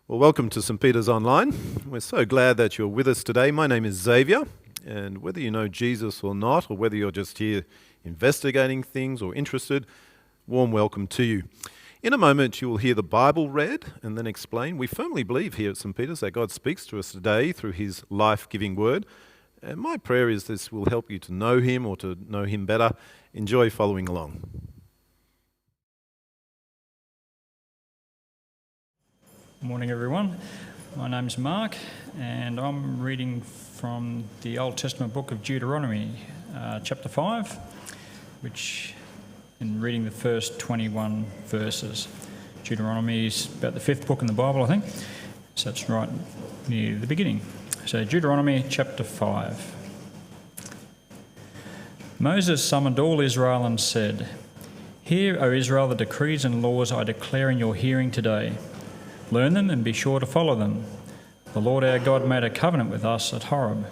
Well, welcome to St. Peter's Online. We're so glad that you're with us today. My name is Xavier, and whether you know Jesus or not, or whether you're just here investigating things or interested, warm welcome to you. In a moment, you will hear the Bible read and then explained. We firmly believe here at St. Peter's that God speaks to us today through his life-giving word. And my prayer is this will help you to know him or to know him better. Enjoy following along. Morning everyone, my name's Mark and I'm reading from the Old Testament book of Deuteronomy, chapter 5, which in reading the first 21 verses. Deuteronomy is about the fifth book in the Bible, I think, so it's right near the beginning. So Deuteronomy chapter 5. Moses summoned all Israel and said, "Hear, O Israel, the decrees and laws I declare in your hearing today. Learn them and be sure to follow them. The Lord our God made a covenant with us at Horeb.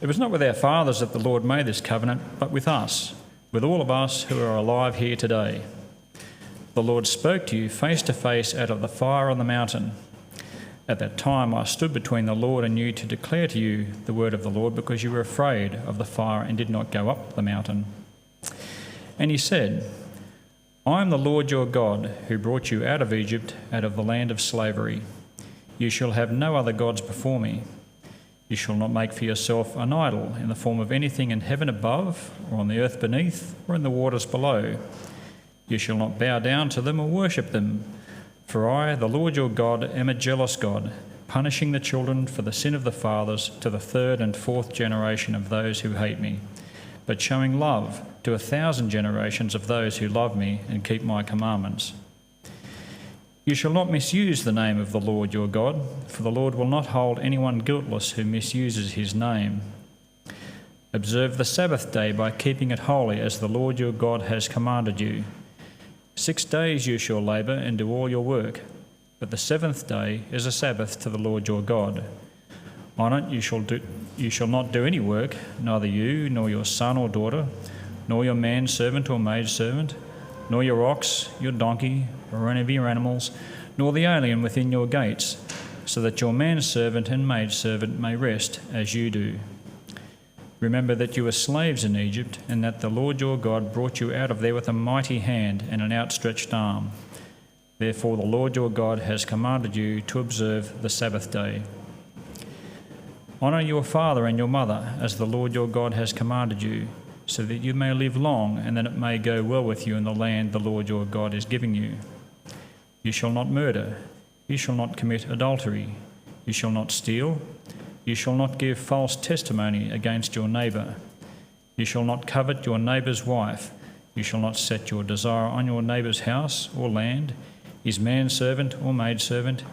It was not with our fathers that the Lord made this covenant, but with us, with all of us who are alive here today. The Lord spoke to you face to face out of the fire on the mountain. At that time I stood between the Lord and you to declare to you the word of the Lord, because you were afraid of the fire and did not go up the mountain. And he said, I am the Lord your God, who brought you out of Egypt, out of the land of slavery. You shall have no other gods before me. You shall not make for yourself an idol in the form of anything in heaven above, or on the earth beneath, or in the waters below. You shall not bow down to them or worship them. For I, the Lord your God, am a jealous God, punishing the children for the sin of the fathers to the third and fourth generation of those who hate me, but showing love to 1,000 generations of those who love me and keep my commandments. You shall not misuse the name of the Lord your God, for the Lord will not hold anyone guiltless who misuses his name. Observe the Sabbath day by keeping it holy, as the Lord your God has commanded you. 6 days you shall labour and do all your work, but the seventh day is a Sabbath to the Lord your God. On it you shall not do any work, neither you, nor your son or daughter, nor your manservant or maidservant, nor your ox, your donkey, or any of your animals, nor the alien within your gates, so that your manservant and maidservant may rest as you do. Remember that you were slaves in Egypt, and that the Lord your God brought you out of there with a mighty hand and an outstretched arm. Therefore the Lord your God has commanded you to observe the Sabbath day. Honour your father and your mother, as the Lord your God has commanded you, so that you may live long and that it may go well with you in the land the Lord your God is giving you. You shall not murder. You shall not commit adultery. You shall not steal. You shall not give false testimony against your neighbour. You shall not covet your neighbour's wife. You shall not set your desire on your neighbour's house or land, his manservant or maidservant,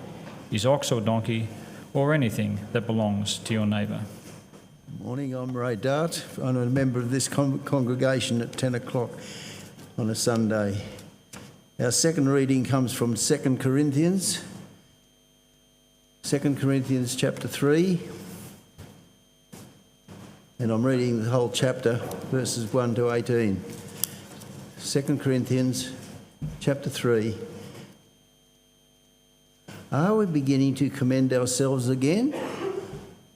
his ox or donkey, or anything that belongs to your neighbour. Morning, I'm Ray Dart. I'm a member of this congregation at 10 o'clock on a Sunday. Our second reading comes from 2 Corinthians chapter 3. And I'm reading the whole chapter, verses 1 to 18. 2 Corinthians chapter 3. Are we beginning to commend ourselves again?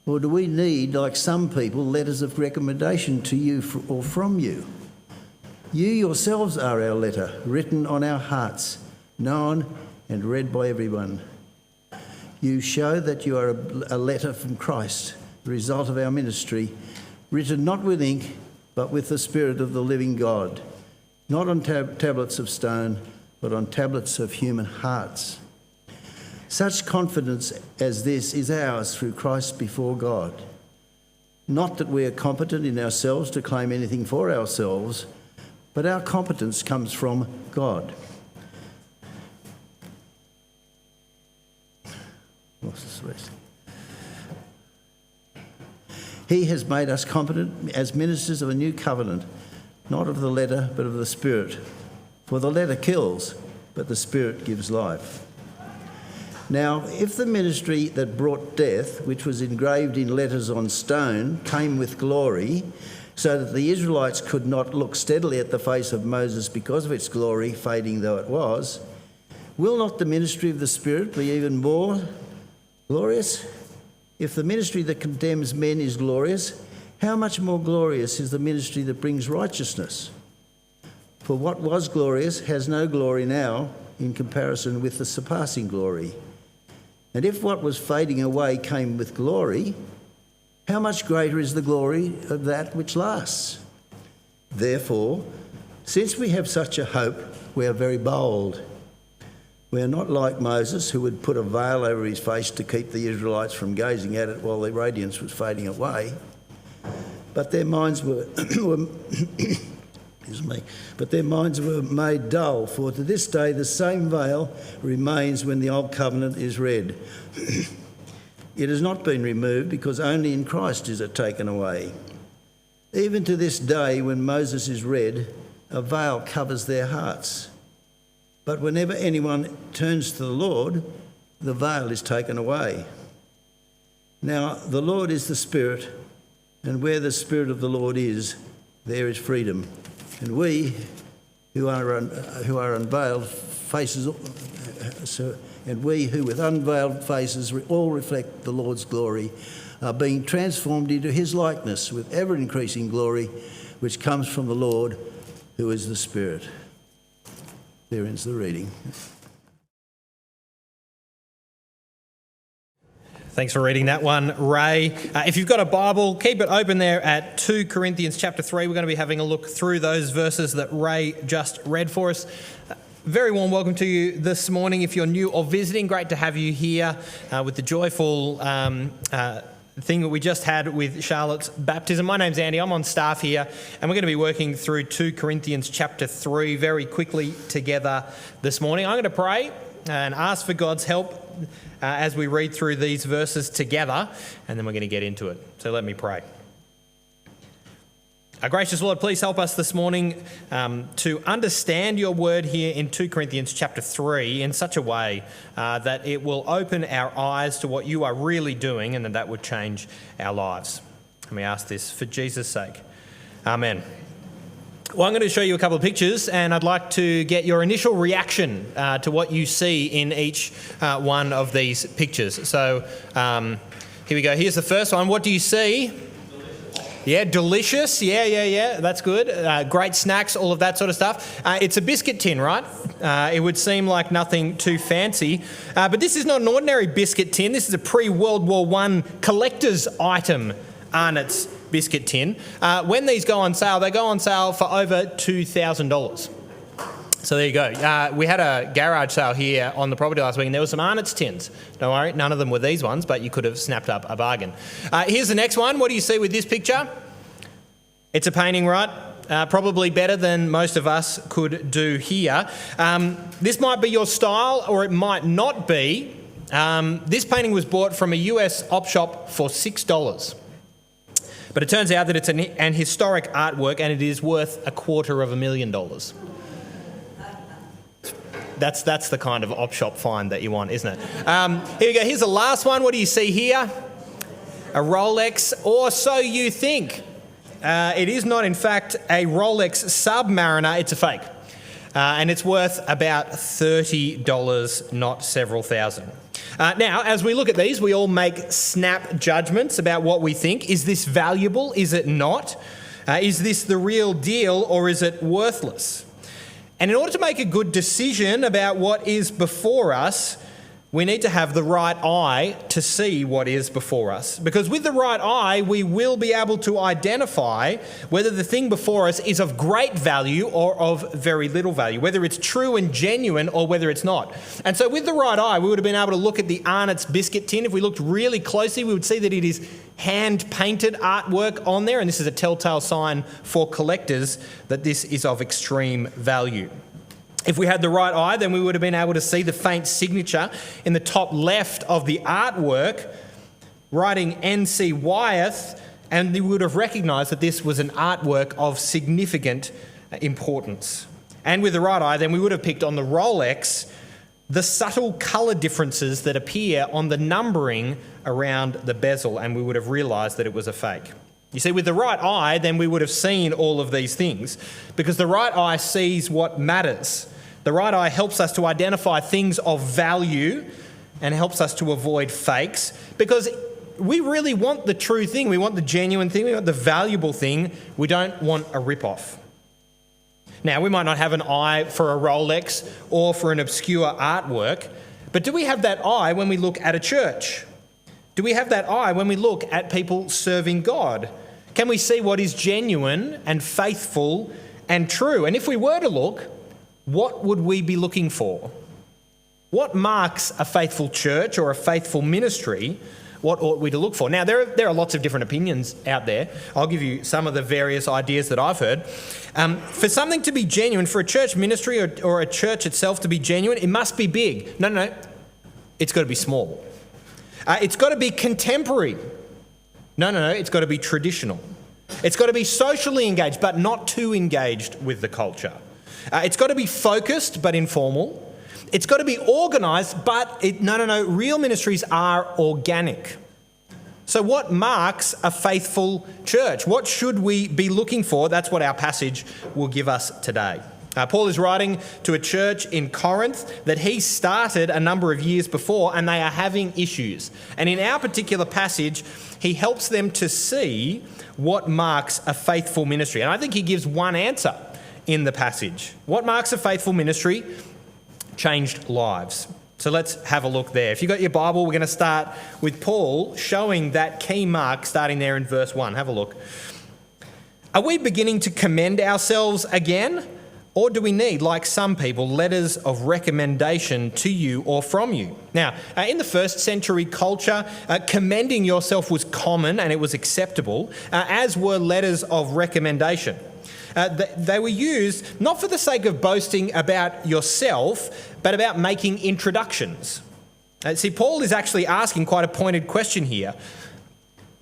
Or do we need, like some people, letters of recommendation to you or from you? You yourselves are our letter, written on our hearts, known and read by everyone. You show that you are a letter from Christ, the result of our ministry, written not with ink, but with the Spirit of the living God, not on tablets of stone, but on tablets of human hearts. Such confidence as this is ours through Christ before God. Not that we are competent in ourselves to claim anything for ourselves, but our competence comes from God. He has made us competent as ministers of a new covenant, not of the letter, but of the Spirit. For the letter kills, but the Spirit gives life. Now, if the ministry that brought death, which was engraved in letters on stone, came with glory, so that the Israelites could not look steadily at the face of Moses because of its glory, fading though it was, Will not the ministry of the Spirit be even more glorious? If the ministry that condemns men is glorious, how much more glorious is the ministry that brings righteousness? For what was glorious has no glory now in comparison with the surpassing glory. And if what was fading away came with glory, how much greater is the glory of that which lasts? Therefore, since we have such a hope, we are very bold. We are not like Moses, who would put a veil over his face to keep the Israelites from gazing at it while their radiance was fading away. But their minds were But their minds were made dull, for to this day the same veil remains when the Old Covenant is read. It has not been removed, because only in Christ is it taken away. Even to this day, when Moses is read, a veil covers their hearts. But whenever anyone turns to the Lord, the veil is taken away. Now, the Lord is the Spirit, and where the Spirit of the Lord is, there is freedom. And we, who are unveiled faces, and we who with unveiled faces all reflect the Lord's glory, are being transformed into his likeness with ever-increasing glory, which comes from the Lord, who is the Spirit. There ends the reading. Thanks for reading that one, Ray. If you've got a Bible, keep it open there at 2 Corinthians chapter 3. We're going to be having a look through those verses that Ray just read for us. Very warm welcome to you this morning. If you're new or visiting, great to have you here with the joyful thing that we just had with Charlotte's baptism. My name's Andy. I'm on staff here, and we're going to be working through 2 Corinthians chapter 3 very quickly together this morning. I'm going to pray and ask for God's help as we read through these verses together, and then we're going to get into it. So let me pray. Our gracious Lord, please help us this morning to understand your word here in 2 Corinthians chapter 3 in such a way that it will open our eyes to what you are really doing, and that would change our lives. And we ask this for Jesus' sake. Amen. Well, I'm going to show you a couple of pictures, and I'd like to get your initial reaction to what you see in each one of these pictures. So here we go. Here's the first one. What do you see? Yeah, delicious. Yeah. That's good. Great snacks, all of that sort of stuff. It's a biscuit tin, right? It would seem like nothing too fancy. But this is not an ordinary biscuit tin. This is a pre-World War I collector's item, Arnott's biscuit tin. When these go on sale, they go on sale for over $2,000. So there you go. We had a garage sale here on the property last week, and there were some Arnott's tins. Don't worry, none of them were these ones, but you could have snapped up a bargain. Here's the next one. What do you see with this picture? It's a painting, right? Probably better than most of us could do here. This might be your style, or it might not be. This painting was bought from a US op shop for $6. But it turns out that it's an historic artwork, and it is worth $250,000. That's the kind of op shop find that you want, isn't it? Here we go. Here's the last one. What do you see here? A Rolex, or so you think. It is not, in fact, a Rolex Submariner. It's a fake. And it's worth about $30, not several thousand. Now, as we look at these, we all make snap judgments about what we think. Is this valuable? Is it not? Is this the real deal, or is it worthless? And in order to make a good decision about what is before us, we need to have the right eye to see what is before us. Because with the right eye, we will be able to identify whether the thing before us is of great value or of very little value, whether it's true and genuine or whether it's not. And so with the right eye, we would have been able to look at the Arnott's biscuit tin. If we looked really closely, we would see that it is hand-painted artwork on there, and this is a telltale sign for collectors that this is of extreme value. If we had the right eye, then we would have been able to see the faint signature in the top left of the artwork, writing N.C. Wyeth, and we would have recognised that this was an artwork of significant importance. And with the right eye, then we would have picked on the Rolex the subtle colour differences that appear on the numbering around the bezel, and we would have realised that it was a fake. You see, with the right eye, then we would have seen all of these things, because the right eye sees what matters. The right eye helps us to identify things of value and helps us to avoid fakes, because we really want the true thing. We want the genuine thing. We want the valuable thing. We don't want a rip-off. Now, we might not have an eye for a Rolex or for an obscure artwork, but do we have that eye when we look at a church? Do we have that eye when we look at people serving God? Can we see what is genuine and faithful and true? And if we were to look, what would we be looking for? What marks a faithful church or a faithful ministry? What ought we to look for? Now, there are lots of different opinions out there. I'll give you some of the various ideas that I've heard. For something to be genuine, for a church ministry or a church itself to be genuine, it must be big. No. It's got to be small. It's got to be contemporary. No. It's got to be traditional. It's got to be socially engaged, but not too engaged with the culture. It's got to be focused, but informal. It's got to be organised, but real ministries are organic. So what marks a faithful church? What should we be looking for? That's what our passage will give us today. Paul is writing to a church in Corinth that he started a number of years before, and they are having issues. And in our particular passage, he helps them to see what marks a faithful ministry. And I think he gives one answer in the passage. What marks a faithful ministry? Changed lives. So let's have a look there. If you've got your Bible, we're going to start with Paul showing that key mark starting there in verse 1. Have a look. Are we beginning to commend ourselves again? Or do we need, like some people, letters of recommendation to you or from you? Now, in the first century culture, commending yourself was common and it was acceptable, as were letters of recommendation. They were used not for the sake of boasting about yourself, but about making introductions. See, Paul is actually asking quite a pointed question here.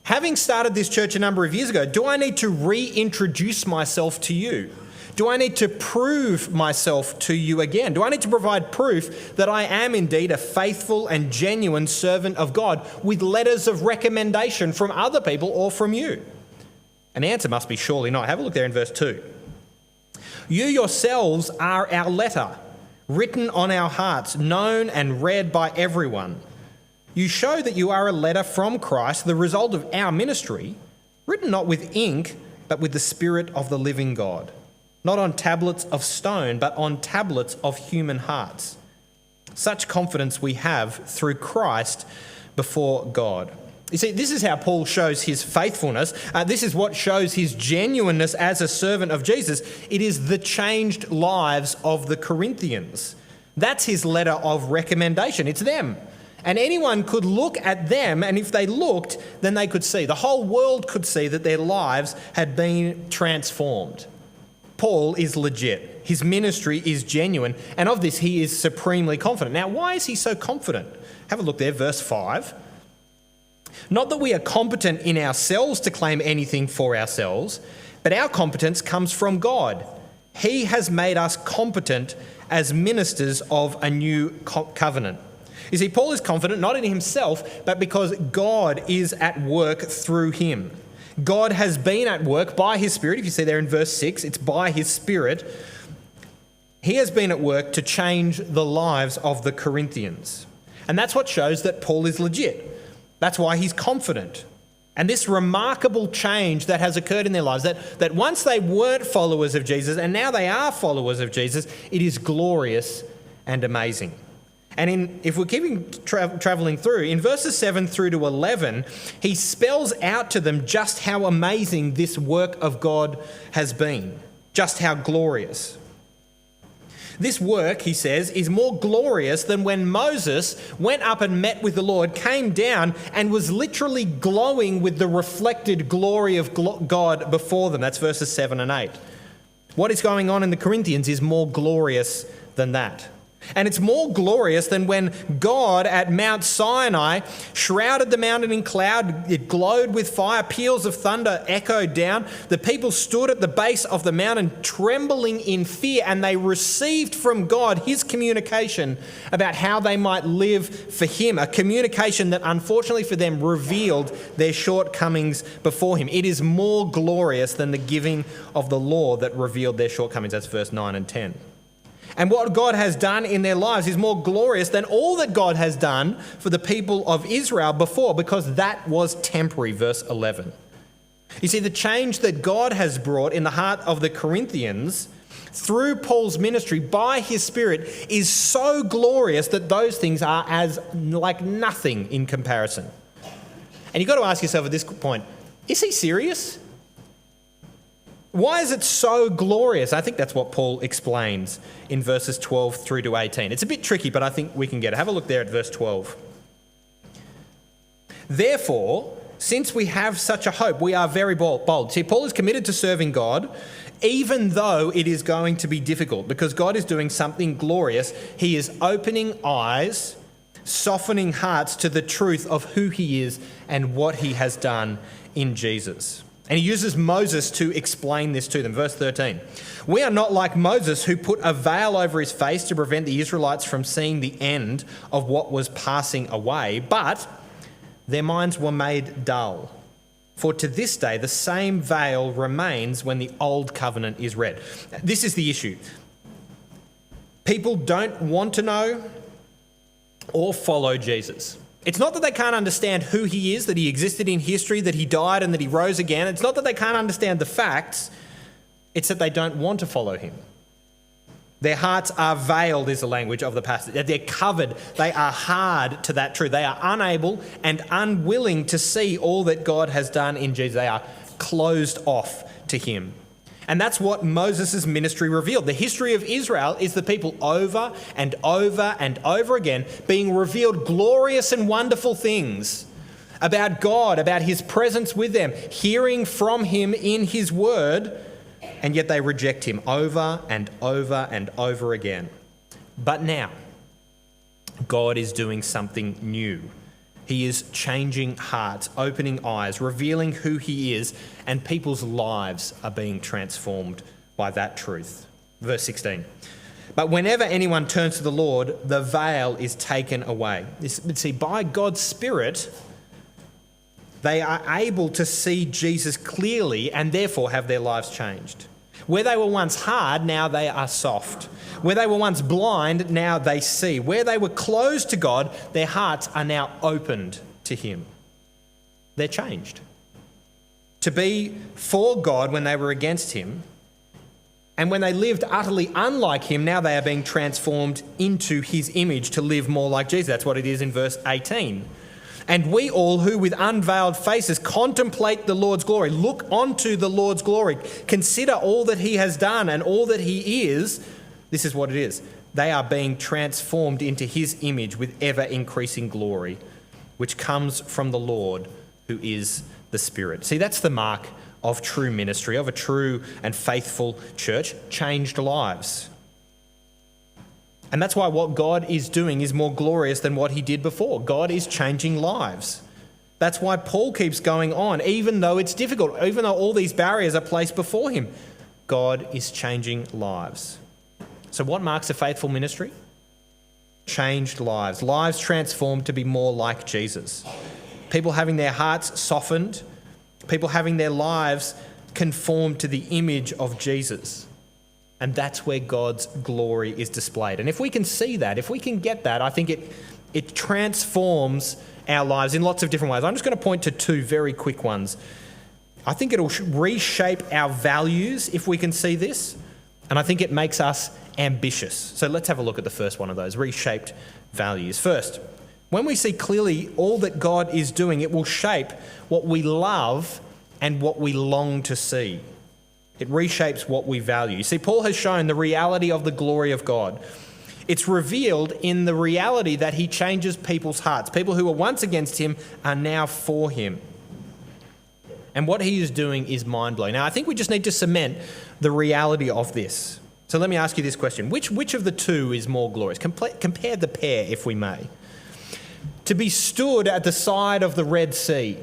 Having started this church a number of years ago, do I need to reintroduce myself to you? Do I need to prove myself to you again? Do I need to provide proof that I am indeed a faithful and genuine servant of God with letters of recommendation from other people or from you? And the answer must be surely not. Have a look there in verse 2. You yourselves are our letter, written on our hearts, known and read by everyone. You show that you are a letter from Christ, the result of our ministry, written not with ink, but with the Spirit of the living God. Not on tablets of stone, but on tablets of human hearts. Such confidence we have through Christ before God. You see, this is how Paul shows his faithfulness. This is what shows his genuineness as a servant of Jesus. It is the changed lives of the Corinthians. That's his letter of recommendation. It's them. And anyone could look at them, and if they looked, then they could see. The whole world could see that their lives had been transformed. Paul is legit. His ministry is genuine, and of this he is supremely confident. Now, why is he so confident? Have a look there, verse 5. Not that we are competent in ourselves to claim anything for ourselves, but our competence comes from God. He has made us competent as ministers of a new covenant. You see, Paul is confident not in himself, but because God is at work through him. God has been at work by his Spirit. If you see there in verse 6, it's by his Spirit. He has been at work to change the lives of the Corinthians. And that's what shows that Paul is legit. That's why he's confident. And this remarkable change that has occurred in their lives, that once they weren't followers of Jesus and now they are followers of Jesus, it is glorious and amazing. And if we're keeping travelling through, in verses 7 through to 11, he spells out to them just how amazing this work of God has been, just how glorious. This work, he says, is more glorious than when Moses went up and met with the Lord, came down and was literally glowing with the reflected glory of God before them. That's verses 7 and 8. What is going on in the Corinthians is more glorious than that. And it's more glorious than when God at Mount Sinai shrouded the mountain in cloud, it glowed with fire, peals of thunder echoed down. The people stood at the base of the mountain trembling in fear, and they received from God his communication about how they might live for him, a communication that unfortunately for them revealed their shortcomings before him. It is more glorious than the giving of the law that revealed their shortcomings. That's verse 9 and 10. And what God has done in their lives is more glorious than all that God has done for the people of Israel before, because that was temporary, verse 11. You see, the change that God has brought in the heart of the Corinthians through Paul's ministry by his Spirit is so glorious that those things are as like nothing in comparison. And you've got to ask yourself at this point, is he serious? Why is it so glorious? I think that's what Paul explains in verses 12 through to 18. It's a bit tricky, but I think we can get it. Have a look there at verse 12. Therefore, since we have such a hope, we are very bold. See, Paul is committed to serving God, even though it is going to be difficult, because God is doing something glorious. He is opening eyes, softening hearts to the truth of who he is and what he has done in Jesus. And he uses Moses to explain this to them. Verse 13. We are not like Moses, who put a veil over his face to prevent the Israelites from seeing the end of what was passing away, but their minds were made dull. For to this day, the same veil remains when the old covenant is read. This is the issue. People don't want to know or follow Jesus. It's not that they can't understand who he is, that he existed in history, that he died and that he rose again. It's not that they can't understand the facts. It's that they don't want to follow him. Their hearts are veiled, is the language of the passage. They're covered. They are hard to that truth. They are unable and unwilling to see all that God has done in Jesus. They are closed off to him. And that's what Moses' ministry revealed. The history of Israel is the people over and over and over again being revealed glorious and wonderful things about God, about his presence with them, hearing from him in his word, and yet they reject him over and over and over again. But now, God is doing something new. He is changing hearts, opening eyes, revealing who he is, and people's lives are being transformed by that truth. Verse 16. But whenever anyone turns to the Lord, the veil is taken away. See, by God's Spirit, they are able to see Jesus clearly and therefore have their lives changed. Where they were once hard, now they are soft. Where they were once blind, now they see. Where they were closed to God, their hearts are now opened to him. They're changed. To be for God when they were against him, and when they lived utterly unlike him, now they are being transformed into his image to live more like Jesus. That's what it is in verse 18. And we all who with unveiled faces contemplate the Lord's glory, look onto the Lord's glory, consider all that he has done and all that he is. This is what it is. They are being transformed into his image with ever increasing glory, which comes from the Lord who is the Spirit. See, that's the mark of true ministry, of a true and faithful church, changed lives. And that's why what God is doing is more glorious than what he did before. God is changing lives. That's why Paul keeps going on, even though it's difficult, even though all these barriers are placed before him. God is changing lives. So what marks a faithful ministry? Changed lives. Lives transformed to be more like Jesus. People having their hearts softened. People having their lives conformed to the image of Jesus. And that's where God's glory is displayed. And if we can see that, if we can get that, I think it transforms our lives in lots of different ways. I'm just going to point to two very quick ones. I think it'll reshape our values if we can see this. And I think it makes us ambitious. So let's have a look at the first one of those, reshaped values. First, when we see clearly all that God is doing, it will shape what we love and what we long to see. It reshapes what we value. See, Paul has shown the reality of the glory of God. It's revealed in the reality that he changes people's hearts. People who were once against him are now for him. And what he is doing is mind-blowing. Now, I think we just need to cement the reality of this. So let me ask you this question. Which of the two is more glorious? Compare the pair, if we may. To be stood at the side of the Red Sea,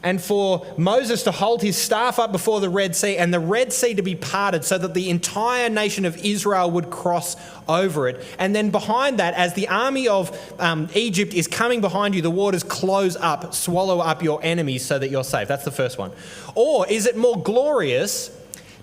and for Moses to hold his staff up before the Red Sea and the Red Sea to be parted so that the entire nation of Israel would cross over it. And then behind that, as the army of Egypt is coming behind you, the waters close up, swallow up your enemies so that you're safe. That's the first one. Or is it more glorious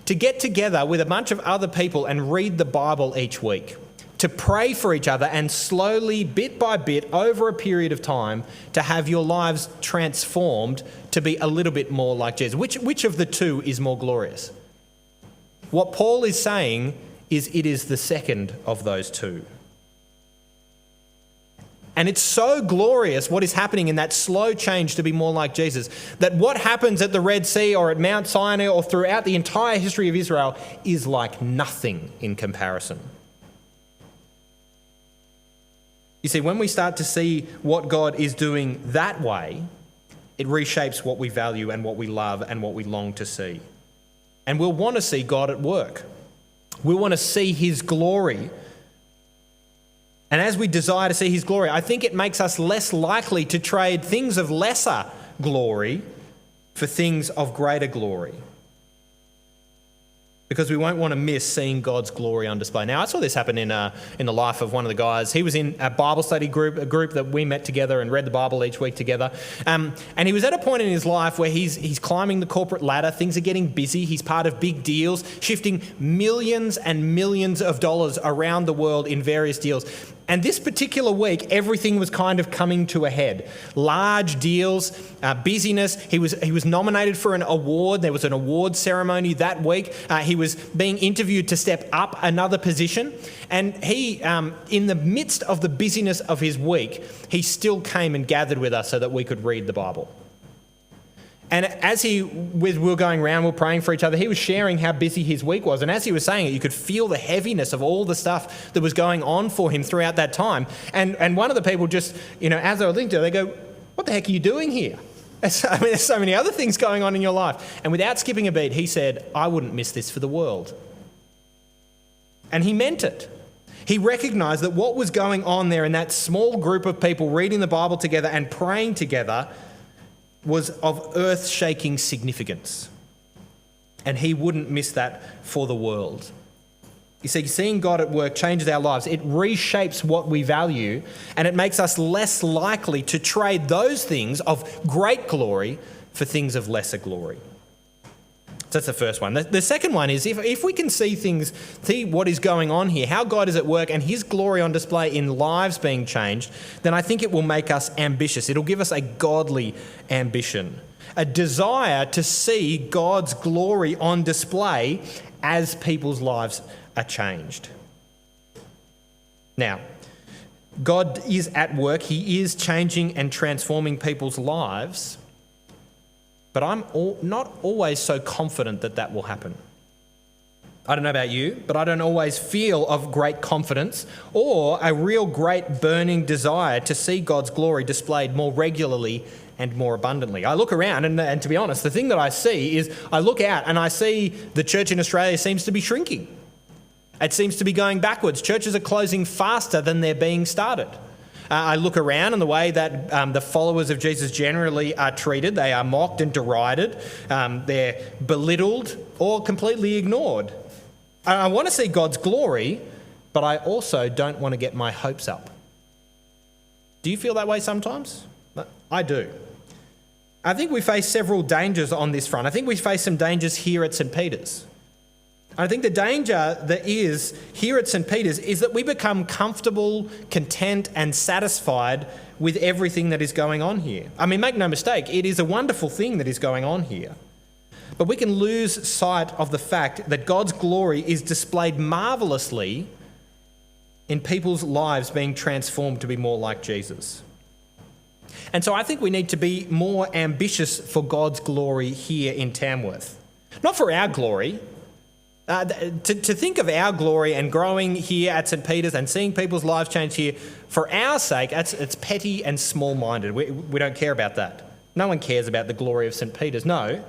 to get together with a bunch of other people and read the Bible each week, to pray for each other and slowly, bit by bit, over a period of time, to have your lives transformed to be a little bit more like Jesus. Which of the two is more glorious? What Paul is saying is it is the second of those two. And it's so glorious what is happening in that slow change to be more like Jesus, that what happens at the Red Sea or at Mount Sinai or throughout the entire history of Israel is like nothing in comparison. You see, when we start to see what God is doing that way, it reshapes what we value and what we love and what we long to see. And we'll want to see God at work. We want to see his glory. And as we desire to see his glory, I think it makes us less likely to trade things of lesser glory for things of greater glory, because we won't want to miss seeing God's glory on display. Now, I saw this happen in the life of one of the guys. He was in a Bible study group, a group that we met together and read the Bible each week together. And he was at a point in his life where he's climbing the corporate ladder. Things are getting busy. He's part of big deals, shifting millions and millions of dollars around the world in various deals. And this particular week, everything was kind of coming to a head. Large deals, busyness. He was nominated for an award. There was an award ceremony that week. He was being interviewed to step up another position. And he, in the midst of the busyness of his week, he still came and gathered with us so that we could read the Bible. And as we were going around, we were praying for each other, he was sharing how busy his week was. And as he was saying it, you could feel the heaviness of all the stuff that was going on for him throughout that time. And one of the people just, as they were listening to it, they go, "What the heck are you doing here? There's so many other things going on in your life." And without skipping a beat, he said, "I wouldn't miss this for the world." And he meant it. He recognised that what was going on there in that small group of people reading the Bible together and praying together was of earth-shaking significance. And he wouldn't miss that for the world. You see, seeing God at work changes our lives. It reshapes what we value, and it makes us less likely to trade those things of great glory for things of lesser glory. So that's the first one. The second one is if we can see what is going on here, how God is at work and his glory on display in lives being changed, then I think it will make us ambitious. It'll give us a godly ambition, a desire to see God's glory on display as people's lives are changed. Now, God is at work. He is changing and transforming people's lives. But I'm not always so confident that will happen. I don't know about you, but I don't always feel of great confidence or a real great burning desire to see God's glory displayed more regularly and more abundantly. I look around and to be honest, the thing that I see is I look out and I see the church in Australia seems to be shrinking. It seems to be going backwards. Churches are closing faster than they're being started. I look around and the way that the followers of Jesus generally are treated. They are mocked and derided. They're belittled or completely ignored. I want to see God's glory, but I also don't want to get my hopes up. Do you feel that way sometimes? I do. I think we face several dangers on this front. I think we face some dangers here at St. Peter's. I think the danger that is here at St. Peter's is that we become comfortable, content and satisfied with everything that is going on here. I mean, make no mistake, it is a wonderful thing that is going on here. But we can lose sight of the fact that God's glory is displayed marvellously in people's lives being transformed to be more like Jesus. And so I think we need to be more ambitious for God's glory here in Tamworth. Not for our glory. To think of our glory and growing here at St. Peter's and seeing people's lives change here for our sake, it's petty and small-minded. We don't care about that. No one cares about the glory of St. Peter's. No.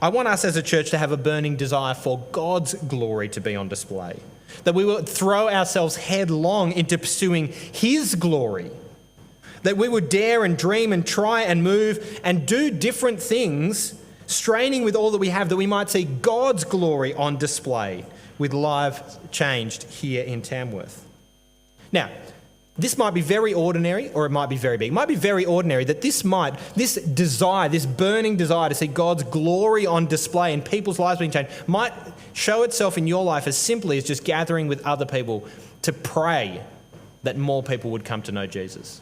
I want us as a church to have a burning desire for God's glory to be on display. That we will throw ourselves headlong into pursuing his glory. That we would dare and dream and try and move and do different things, straining with all that we have, that we might see God's glory on display with lives changed here in Tamworth. Now, This might be very ordinary, or it might be very big. It might be very ordinary that this desire, this burning desire to see God's glory on display and people's lives being changed, might show itself in your life as simply as just gathering with other people to pray that more people would come to know Jesus.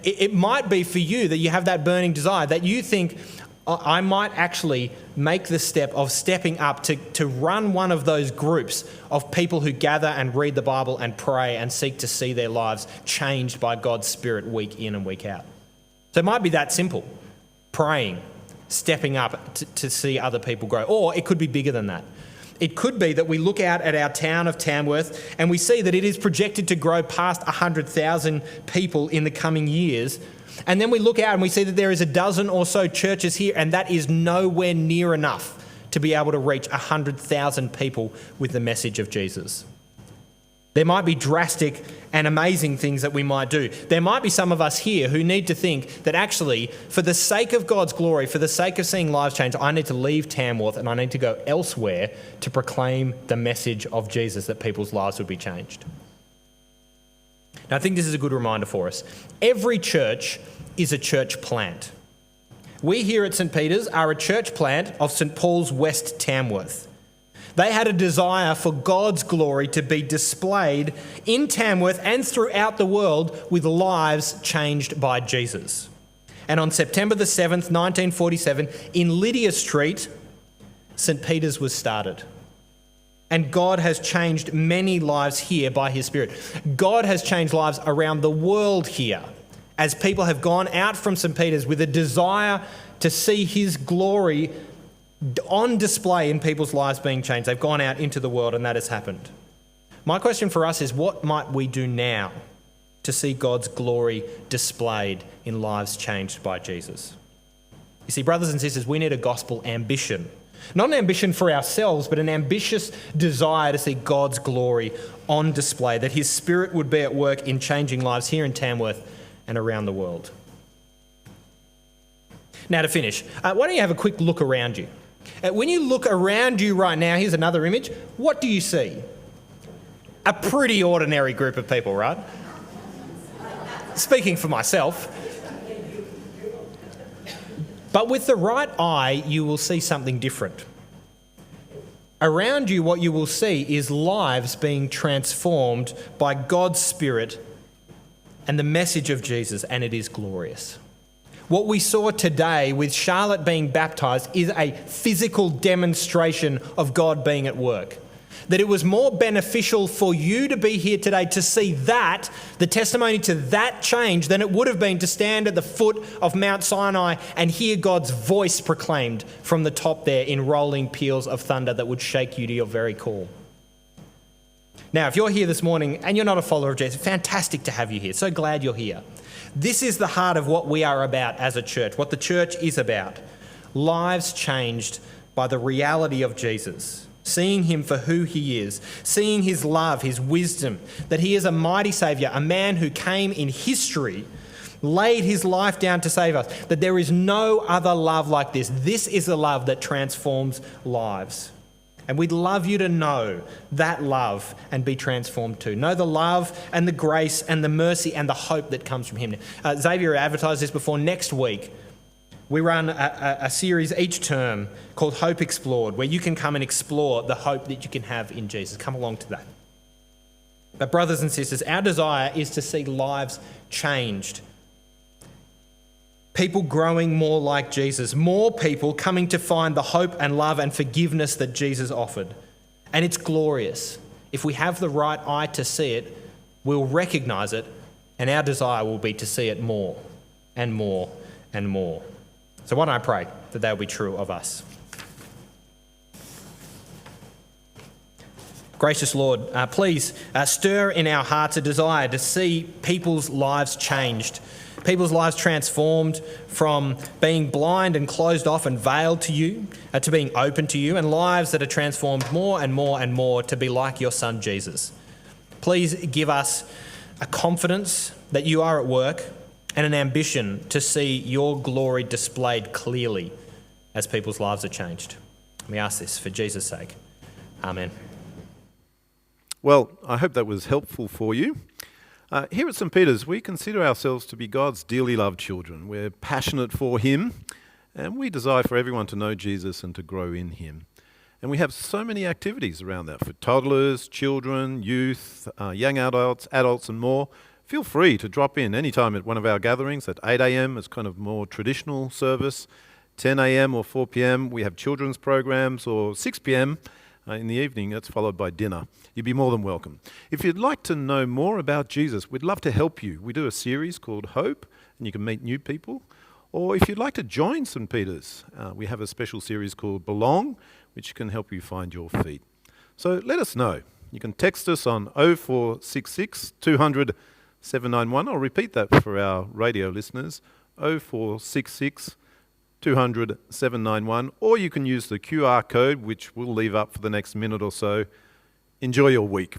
It might be for you that you have that burning desire, that you think, I might actually make the step of stepping up to run one of those groups of people who gather and read the Bible and pray and seek to see their lives changed by God's Spirit week in and week out. So it might be that simple, praying, stepping up to see other people grow. Or it could be bigger than that. It could be that we look out at our town of Tamworth and we see that it is projected to grow past 100,000 people in the coming years. And then we look out and we see that there is a dozen or so churches here, and that is nowhere near enough to be able to reach 100,000 people with the message of Jesus. There might be drastic and amazing things that we might do. There might be some of us here who need to think that actually, for the sake of God's glory, for the sake of seeing lives change, I need to leave Tamworth and I need to go elsewhere to proclaim the message of Jesus, that people's lives would be changed. Now, I think this is a good reminder for us. Every church is a church plant. We here at St. Peter's are a church plant of St. Paul's West Tamworth. They had a desire for God's glory to be displayed in Tamworth and throughout the world with lives changed by Jesus. And on September the 7th, 1947, in Lydia Street, St. Peter's was started. And God has changed many lives here by his Spirit. God has changed lives around the world here as people have gone out from St. Peter's with a desire to see his glory on display in people's lives being changed. They've gone out into the world and that has happened. My question for us is, what might we do now to see God's glory displayed in lives changed by Jesus? You see, brothers and sisters, we need a gospel ambition. Not an ambition for ourselves, but an ambitious desire to see God's glory on display, that his Spirit would be at work in changing lives here in Tamworth and around the world. Now to finish, why don't you have a quick look around you? When you look around you right now, here's another image. What do you see? A pretty ordinary group of people, right? Speaking for myself. But with the right eye, you will see something different. Around you, what you will see is lives being transformed by God's Spirit and the message of Jesus, and it is glorious. What we saw today with Charlotte being baptised is a physical demonstration of God being at work. That it was more beneficial for you to be here today to see that, the testimony to that change, than it would have been to stand at the foot of Mount Sinai and hear God's voice proclaimed from the top there in rolling peals of thunder that would shake you to your very core. Now, if you're here this morning and you're not a follower of Jesus, fantastic to have you here. So glad you're here. This is the heart of what we are about as a church, what the church is about. Lives changed by the reality of Jesus. Seeing him for who he is, seeing his love, his wisdom, that he is a mighty saviour, a man who came in history, laid his life down to save us, that there is no other love like this. This is the love that transforms lives. And we'd love you to know that love and be transformed too. Know the love and the grace and the mercy and the hope that comes from him. Xavier advertised this before. Next week, we run a series each term called Hope Explored, where you can come and explore the hope that you can have in Jesus. Come along to that. But brothers and sisters, our desire is to see lives changed. People growing more like Jesus. More people coming to find the hope and love and forgiveness that Jesus offered. And it's glorious. If we have the right eye to see it, we'll recognise it, and our desire will be to see it more and more and more. So why don't I pray that will be true of us. Gracious Lord, please stir in our hearts a desire to see people's lives changed, people's lives transformed from being blind and closed off and veiled to you, to being open to you, and lives that are transformed more and more and more to be like your Son Jesus. Please give us a confidence that you are at work and an ambition to see your glory displayed clearly as people's lives are changed. We ask this for Jesus' sake. Amen. Well, I hope that was helpful for you. Here at St. Peter's, we consider ourselves to be God's dearly loved children. We're passionate for Him, and we desire for everyone to know Jesus and to grow in Him. And we have so many activities around that for toddlers, children, youth, young adults, and more. Feel free to drop in anytime at one of our gatherings at 8 a.m. It's kind of more traditional service. 10 a.m. or 4 p.m. we have children's programs, or 6 p.m. In the evening, that's followed by dinner. You'd be more than welcome. If you'd like to know more about Jesus, we'd love to help you. We do a series called Hope, and you can meet new people. Or if you'd like to join St. Peter's, we have a special series called Belong, which can help you find your feet. So let us know. You can text us on 0466 200 791. I'll repeat that for our radio listeners, 0466 200 791, or you can use the QR code, which we'll leave up for the next minute or so. Enjoy your week.